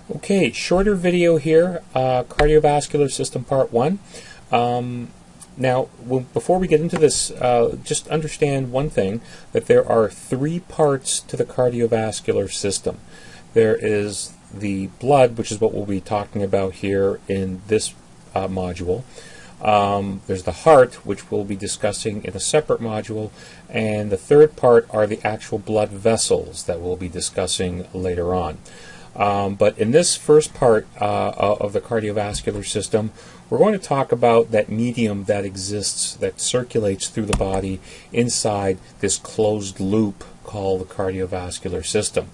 Okay, shorter video here, cardiovascular system part 1. Before we get into this, just understand one thing, that there are 3 parts to the cardiovascular system. There is the blood, which is what we'll be talking about here in this module. There's the heart, which we'll be discussing in a separate module, and the third part are the actual blood vessels that we'll be discussing later on. But in this first part of the cardiovascular system, we're going to talk about that medium that exists, that circulates through the body inside this closed loop called the cardiovascular system.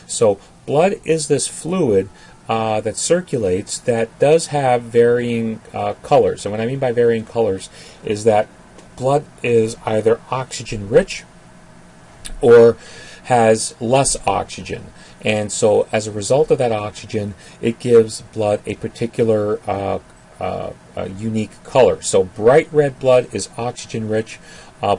So blood is this fluid that circulates that does have varying colors. And what I mean by varying colors is that blood is either oxygen rich or has less oxygen. And so as a result of that oxygen, it gives blood a particular unique color. So bright red blood is oxygen rich.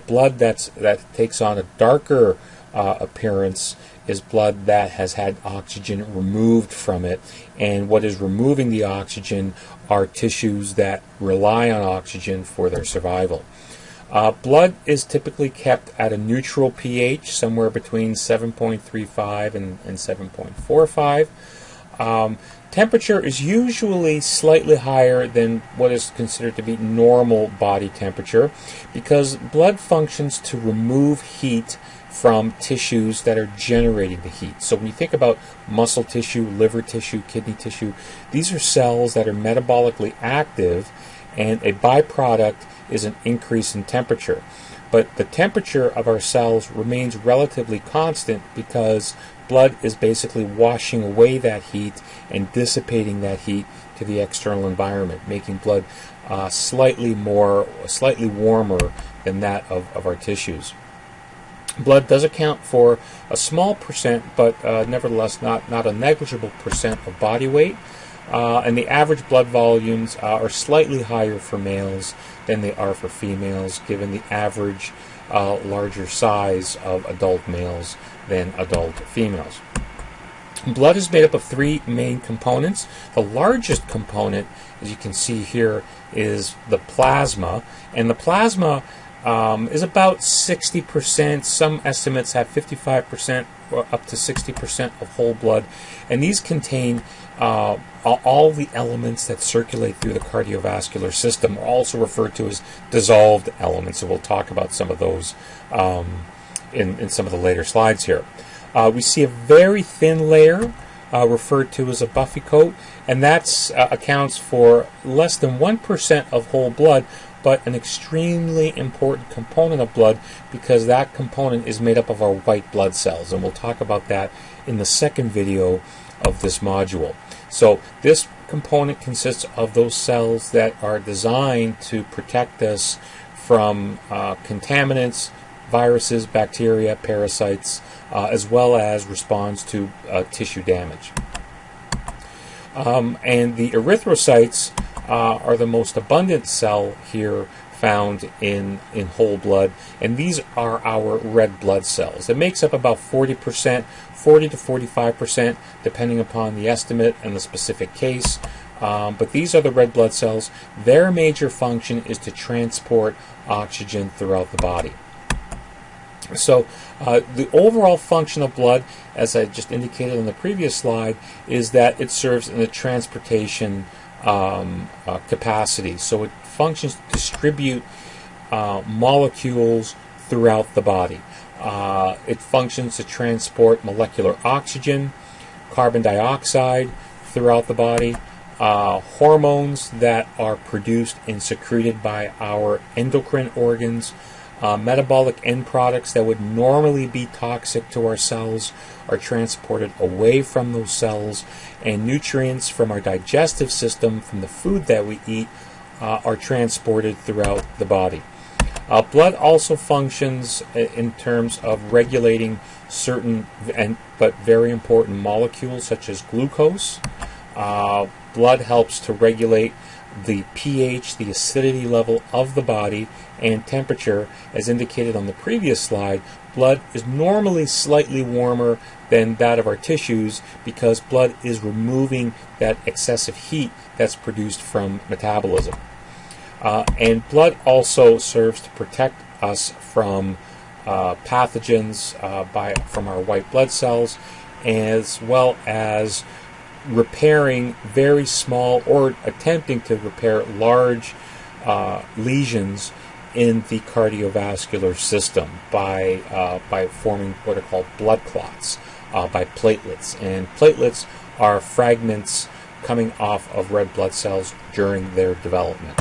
Blood that takes on a darker appearance is blood that has had oxygen removed from it. And what is removing the oxygen are tissues that rely on oxygen for their survival. Blood is typically kept at a neutral pH, somewhere between 7.35 and 7.45. Temperature is usually slightly higher than what is considered to be normal body temperature because blood functions to remove heat from tissues that are generating the heat. So when you think about muscle tissue, liver tissue, kidney tissue, these are cells that are metabolically active, and a byproduct is an increase in temperature. But the temperature of our cells remains relatively constant because blood is basically washing away that heat and dissipating that heat to the external environment, making blood slightly warmer than that of our tissues. Blood does account for a small percent, but nevertheless not a negligible percent of body weight. And the average blood volumes are slightly higher for males than they are for females, given the average larger size of adult males than adult females. Blood is made up of 3 main components. The largest component, as you can see here, is the plasma, and the plasma is about 60%. Some estimates have 55% or up to 60% of whole blood, and these contain all the elements that circulate through the cardiovascular system, are also referred to as dissolved elements, and we'll talk about some of those in some of the later slides here. We see a very thin layer referred to as a buffy coat, and that accounts for less than 1% of whole blood, but an extremely important component of blood because that component is made up of our white blood cells, and we'll talk about that in the second video of this module. So this component consists of those cells that are designed to protect us from contaminants, viruses, bacteria, parasites, as well as responds to tissue damage. And the erythrocytes are the most abundant cell here found in whole blood, and these are our red blood cells. It makes up about 40% to 45%, depending upon the estimate and the specific case. But these are the red blood cells. Their major function is to transport oxygen throughout the body. So the overall function of blood, as I just indicated on the previous slide, is that it serves in the transportation capacity. So it functions to distribute molecules throughout the body. It functions to transport molecular oxygen, carbon dioxide throughout the body, hormones that are produced and secreted by our endocrine organs, metabolic end products that would normally be toxic to our cells are transported away from those cells, and nutrients from our digestive system, from the food that we eat, are transported throughout the body. Blood also functions in terms of regulating certain but very important molecules such as glucose. Blood helps to regulate the pH, the acidity level of the body, and temperature. As indicated on the previous slide, blood is normally slightly warmer than that of our tissues because blood is removing that excessive heat that's produced from metabolism. And blood also serves to protect us from pathogens from our white blood cells, as well as repairing very small or attempting to repair large lesions in the cardiovascular system by forming what are called blood clots by platelets. And platelets are fragments coming off of red blood cells during their development.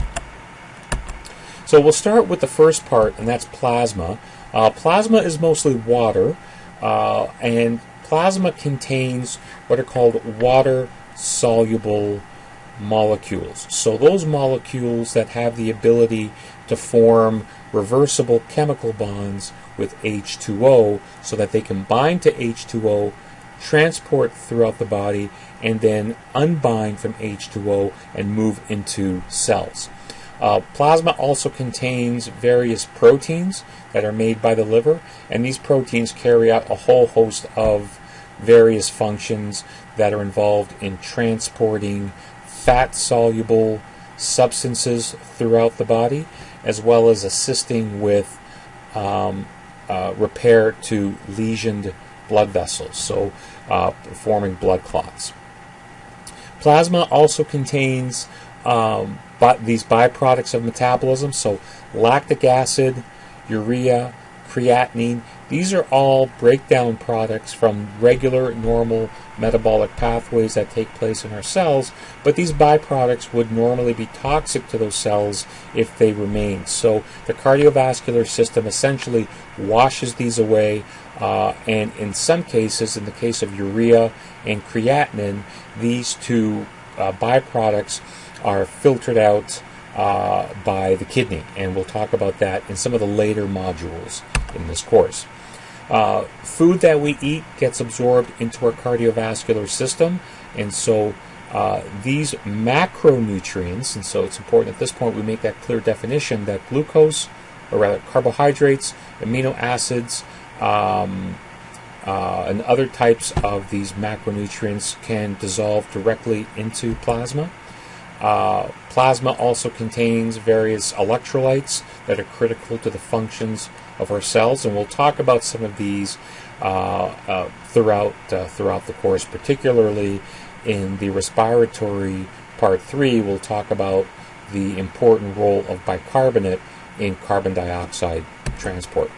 So we'll start with the first part, and that's plasma. Plasma is mostly water, and plasma contains what are called water-soluble molecules. So those molecules that have the ability to form reversible chemical bonds with H2O so that they can bind to H2O, transport throughout the body, and then unbind from H2O and move into cells. Plasma also contains various proteins that are made by the liver, and these proteins carry out a whole host of various functions that are involved in transporting fat-soluble substances throughout the body, as well as assisting with repair to lesioned blood vessels, so forming blood clots. Plasma also contains these byproducts of metabolism, so lactic acid, urea, creatinine. These are all breakdown products from regular, normal metabolic pathways that take place in our cells, but these byproducts would normally be toxic to those cells if they remain. So the cardiovascular system essentially washes these away, and in some cases, in the case of urea and creatinine, these two byproducts are filtered out by the kidney, and we'll talk about that in some of the later modules in this course. Food that we eat gets absorbed into our cardiovascular system, and so these macronutrients, and so it's important at this point we make that clear definition that glucose, or rather carbohydrates, amino acids, and other types of these macronutrients can dissolve directly into plasma. Plasma also contains various electrolytes that are critical to the functions of our cells, and we'll talk about some of these throughout the course, particularly in the respiratory part 3. We'll talk about the important role of bicarbonate in carbon dioxide transport.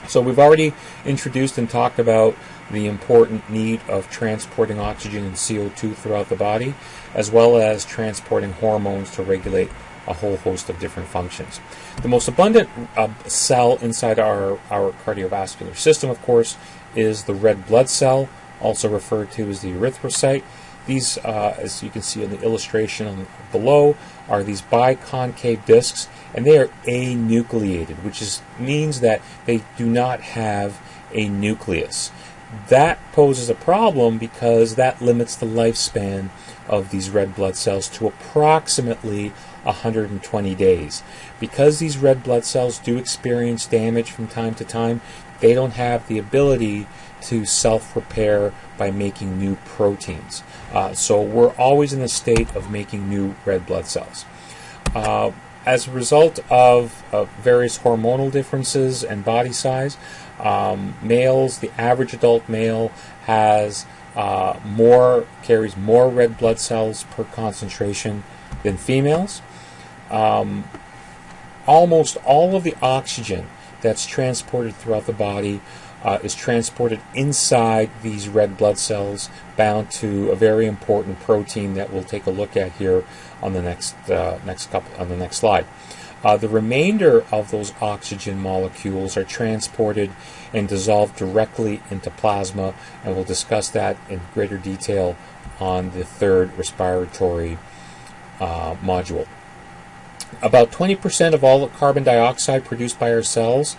So we've already introduced and talked about the important need of transporting oxygen and CO2 throughout the body, as well as transporting hormones to regulate a whole host of different functions. The most abundant cell inside our cardiovascular system, of course, is the red blood cell, also referred to as the erythrocyte. These, as you can see in the illustration below, are these biconcave discs, and they are anucleated, which means that they do not have a nucleus. That poses a problem because that limits the lifespan of these red blood cells to approximately 120 days. Because these red blood cells do experience damage from time to time, they don't have the ability to self-repair by making new proteins. So we're always in a state of making new red blood cells. As a result of various hormonal differences and body size, males, the average adult male carries more red blood cells per concentration than females. Almost all of the oxygen that's transported throughout the body is transported inside these red blood cells, bound to a very important protein that we'll take a look at here on the next slide. The remainder of those oxygen molecules are transported and dissolved directly into plasma, and we'll discuss that in greater detail on the third respiratory module. About 20% of all the carbon dioxide produced by our cells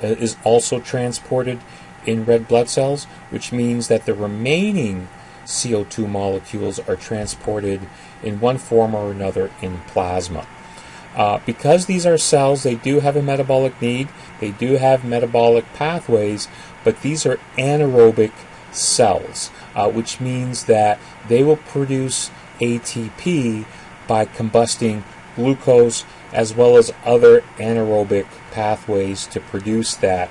is also transported in red blood cells, which means that the remaining CO2 molecules are transported in one form or another in plasma. Because these are cells, they do have a metabolic need, they do have metabolic pathways, but these are anaerobic cells, which means that they will produce ATP by combusting glucose as well as other anaerobic pathways to produce that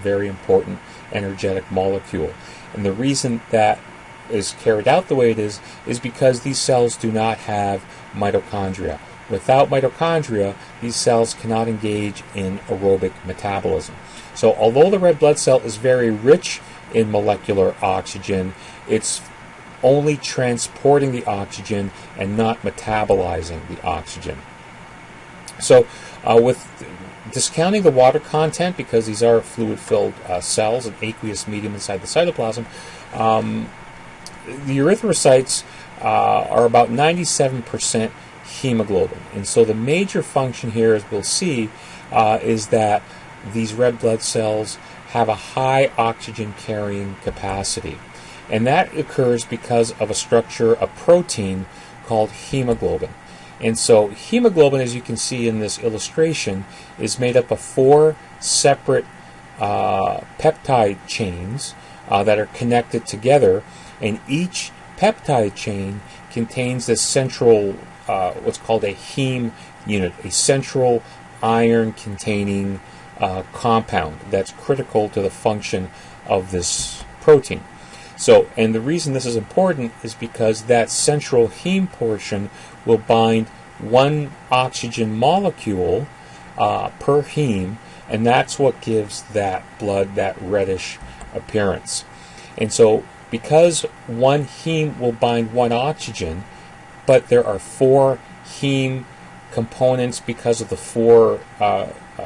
very important energetic molecule. And the reason that is carried out the way it is because these cells do not have mitochondria. Without mitochondria, these cells cannot engage in aerobic metabolism. So although the red blood cell is very rich in molecular oxygen, it's only transporting the oxygen and not metabolizing the oxygen. So with discounting the water content, because these are fluid-filled cells, an aqueous medium inside the cytoplasm, the erythrocytes are about 97% hemoglobin. And so the major function here, as we'll see, is that these red blood cells have a high oxygen carrying capacity. And that occurs because of a structure, a protein called hemoglobin. And so hemoglobin, as you can see in this illustration, is made up of 4 separate peptide chains that are connected together, and each peptide chain contains this central, what's called a heme unit, a central iron-containing compound that's critical to the function of this protein. So, and the reason this is important is because that central heme portion will bind 1 oxygen molecule per heme, and that's what gives that blood that reddish appearance. And so, because 1 heme will bind 1 oxygen, but there are 4 heme components because of the 4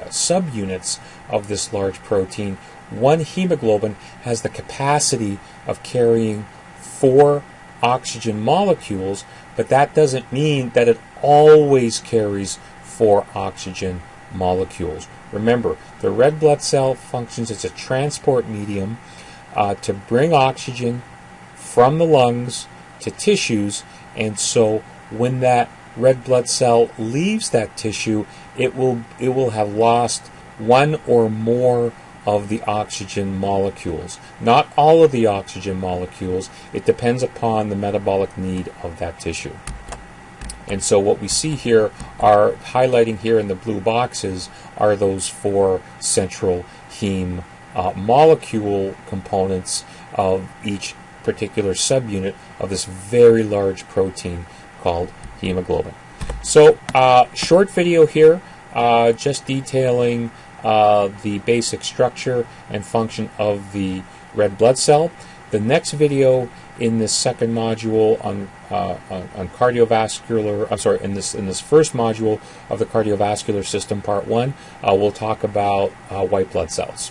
subunits of this large protein, 1 hemoglobin has the capacity of carrying 4 oxygen molecules, but that doesn't mean that it always carries 4 oxygen molecules. Remember, the red blood cell functions as a transport medium to bring oxygen from the lungs to tissues, and so when that red blood cell leaves that tissue, it will have lost 1 or more of the oxygen molecules. Not all of the oxygen molecules. It depends upon the metabolic need of that tissue. And so what we see here are highlighting here in the blue boxes are those 4 central heme molecule components of each particular subunit of this very large protein called hemoglobin. So short video here, just detailing the basic structure and function of the red blood cell. The next video in this second module on cardiovascular, in this first module of the cardiovascular system, part 1, we'll talk about white blood cells.